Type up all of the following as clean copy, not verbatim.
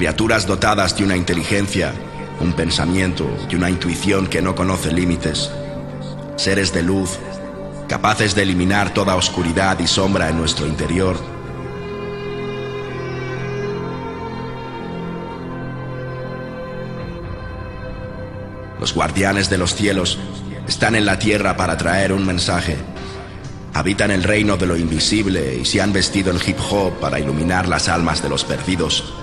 Criaturas dotadas de una inteligencia, un pensamiento y una intuición que no conoce límites. Seres de luz, capaces de eliminar toda oscuridad y sombra en nuestro interior. Los guardianes de los cielos están en la tierra para traer un mensaje. Habitan el reino de lo invisible y se han vestido en hip hop para iluminar las almas de los perdidos,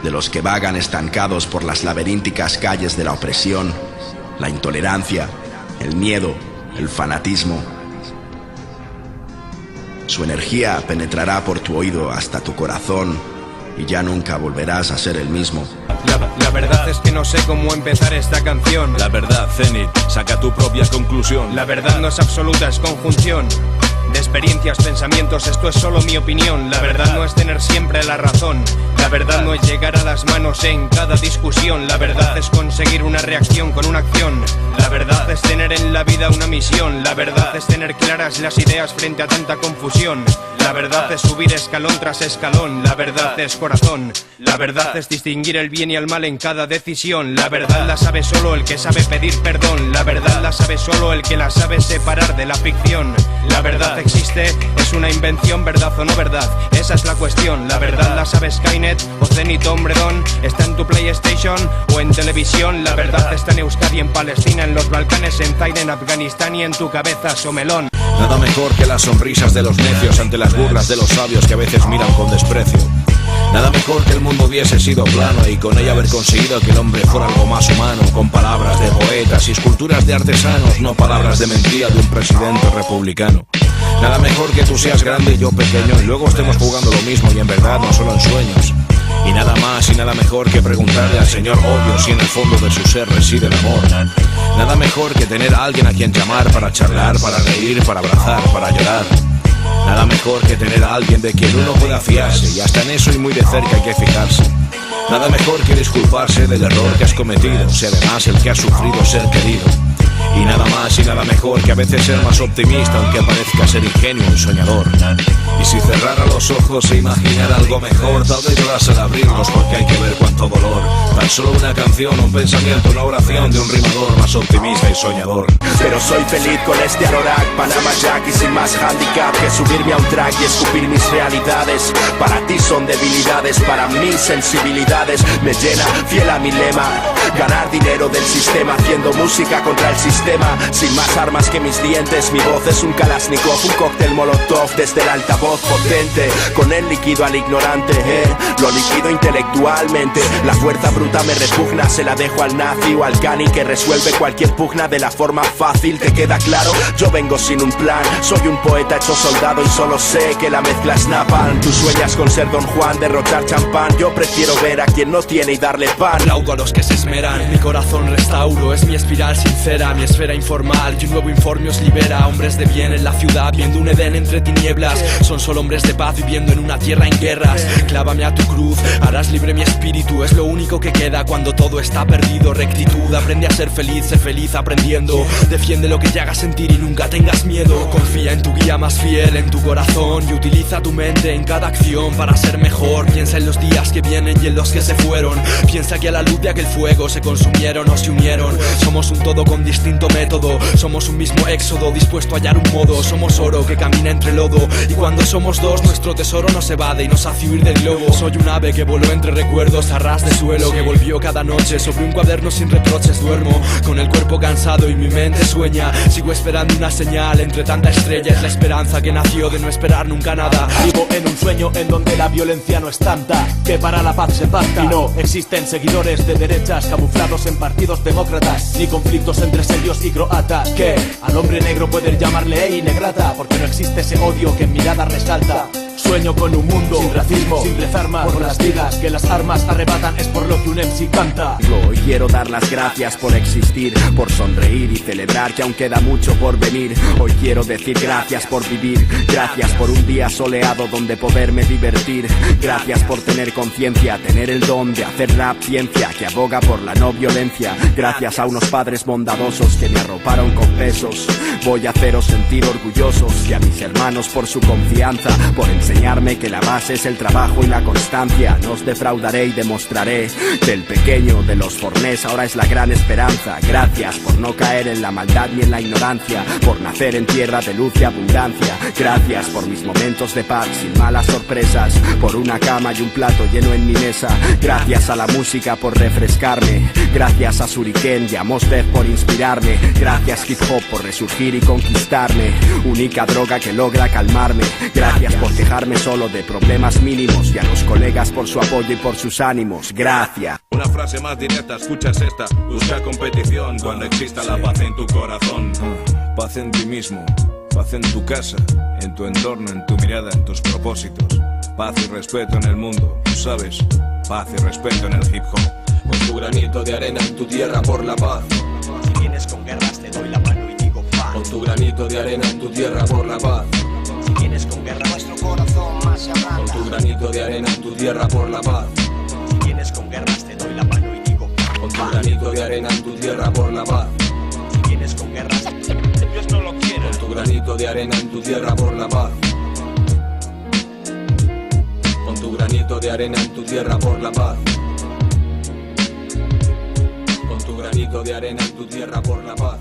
de los que vagan estancados por las laberínticas calles de la opresión, la intolerancia, el miedo, el fanatismo. Su energía penetrará por tu oído hasta tu corazón y ya nunca volverás a ser el mismo. La verdad es que no sé cómo empezar esta canción. La verdad, Zenith, saca tu propia conclusión. La verdad no es absoluta, es conjunción de experiencias, pensamientos, esto es solo mi opinión. La verdad no es tener siempre la razón. La verdad no es llegar a las manos en cada discusión. La verdad es conseguir una reacción con una acción. La verdad es tener en la vida una misión. La verdad es tener claras las ideas frente a tanta confusión. La verdad es subir escalón tras escalón. La verdad es corazón. La verdad es distinguir el bien y el mal en cada decisión. La verdad la sabe solo el que sabe pedir perdón. La verdad la sabe solo el que la sabe separar de la ficción. La verdad existe, es una invención, verdad o no verdad, esa es la cuestión. La verdad la sabe Skynet o Zenith Hombredón, está en tu PlayStation o en televisión. La verdad está en Euskadi, en Palestina, en los Balcanes, en Zaire, en Afganistán y en tu cabeza, somelón. Nada mejor que las sonrisas de los necios ante las burlas de los sabios que a veces miran con desprecio. Nada mejor que el mundo hubiese sido plano y con ella haber conseguido que el hombre fuera algo más humano, con palabras de poetas y esculturas de artesanos, no palabras de mentira de un presidente republicano. Nada mejor que tú seas grande y yo pequeño y luego estemos jugando lo mismo y en verdad no solo en sueños. Y nada más y nada mejor que preguntarle al señor obvio si en el fondo de su ser reside el amor. Nada mejor que tener a alguien a quien llamar para charlar, para reír, para abrazar, para llorar. Nada mejor que tener a alguien de quien uno pueda fiarse y hasta en eso y muy de cerca hay que fijarse. Nada mejor que disculparse del error que has cometido, si además el que ha sufrido ser querido. Y nada más y nada mejor que a veces ser más optimista aunque parezca ser ingenuo y soñador. Y si cerrara los ojos e imaginara algo mejor, tal vez llorase al abrirlos porque hay que ver cuánto dolor. Tan solo una canción, un pensamiento, una oración de un rimador más optimista y soñador. Pero soy feliz con este Anorak, Panama Jack y sin más handicap que subirme a un track y escupir mis realidades. Para ti son debilidades, para mí sensibilidades. Me llena, fiel a mi lema, ganar dinero del sistema haciendo música contra el sistema. Sin más armas que mis dientes, mi voz es un Kalashnikov, un cóctel molotov desde el altavoz potente. Con el líquido al ignorante, lo liquido intelectualmente. La fuerza bruta me repugna, se la dejo al nazi o al cani que resuelve cualquier pugna de la forma fácil. ¿Te queda claro? Yo vengo sin un plan, soy un poeta hecho soldado y solo sé que la mezcla es napalm. Tú sueñas con ser Don Juan, derrochar champán, yo prefiero ver a quien no tiene y darle pan. Aplaudo a los que se esmeran, mi corazón restauro, es mi espiral sincera, mi esfera informal y un nuevo informe os libera. Hombres de bien en la ciudad, viendo un Edén entre tinieblas. Son solo hombres de paz viviendo en una tierra en guerras. Clávame a tu cruz, harás libre mi espíritu. Es lo único que queda cuando todo está perdido. Rectitud, aprende a ser feliz, sé feliz aprendiendo. Defiende lo que te haga sentir y nunca tengas miedo. Confía en tu guía más fiel, en tu corazón, y utiliza tu mente en cada acción para ser mejor. Piensa en los días que vienen y en los que se fueron. Piensa que a la luz de aquel fuego se consumieron o se unieron. Somos un todo con distinto método, somos un mismo éxodo dispuesto a hallar un modo. Somos oro que camina entre lodo y cuando somos dos nuestro tesoro nos evade y nos hace huir del globo. Soy un ave que voló entre recuerdos a ras de suelo, que volvió cada noche sobre un cuaderno sin reproches. Duermo con el cuerpo cansado y mi mente sueña. Sigo esperando una señal entre tanta estrella. Es la esperanza que nació de no esperar nunca nada. Vivo en un sueño en donde la violencia no es tanta, que para la paz se pacta. Y no existen seguidores de derechas camuflados en partidos demócratas, ni conflictos entre serios y croatas. Que al hombre negro pueden llamarle ey negrata, porque no existe ese odio que en mirada resalta. Sueño con un mundo sin racismo, sin rezar más por las vidas que las armas arrebatan. Es por lo que un MC canta. Hoy quiero dar las gracias por existir, por sonreír y celebrar que aún queda mucho por venir. Hoy quiero decir gracias por vivir, gracias por un día soleado donde poderme divertir. Gracias por tener conciencia, tener el don de hacer rap ciencia que aboga por la no violencia. Gracias a unos padres bondadosos que me arroparon con besos. Voy a haceros sentir orgullosos y a mis hermanos por su confianza, por enseñarme que la base es el trabajo y la constancia. No os defraudaré y demostraré que el pequeño de los Fornés ahora es la gran esperanza. Gracias por no caer en la maldad ni en la ignorancia, por nacer en tierra de luz y abundancia. Gracias por mis momentos de paz sin malas sorpresas, por una cama y un plato lleno en mi mesa. Gracias a la música por refrescarme, gracias a Suriken y a Mos Def por inspirarme. Gracias hip hop por resurgir y conquistarme, única droga que logra calmarme. Gracias por quejarme solo de problemas mínimos y a los colegas por su apoyo y por sus ánimos. Gracias. Una frase más directa, escuchas esta. Busca competición cuando exista la paz en tu corazón. Paz en ti mismo, paz en tu casa, en tu entorno, en tu mirada, en tus propósitos. Paz y respeto en el mundo, tú sabes. Paz y respeto en el hip hop. Con tu granito de arena en tu tierra por la paz. Si vienes con guerras te doy la mano y digo paz. Con tu granito de arena en tu tierra por la paz. Si vienes con guerra nuestro corazón más se ablanda. Con tu granito de arena en tu tierra por la paz. Si vienes con guerras te doy la mano y digo paz. Con tu granito de arena en tu tierra por la paz. Si vienes con guerras Dios no lo quiere. Con tu granito de arena en tu tierra por la paz. Con tu granito de arena en tu tierra por la paz. Con tu granito de arena en tu tierra por la paz.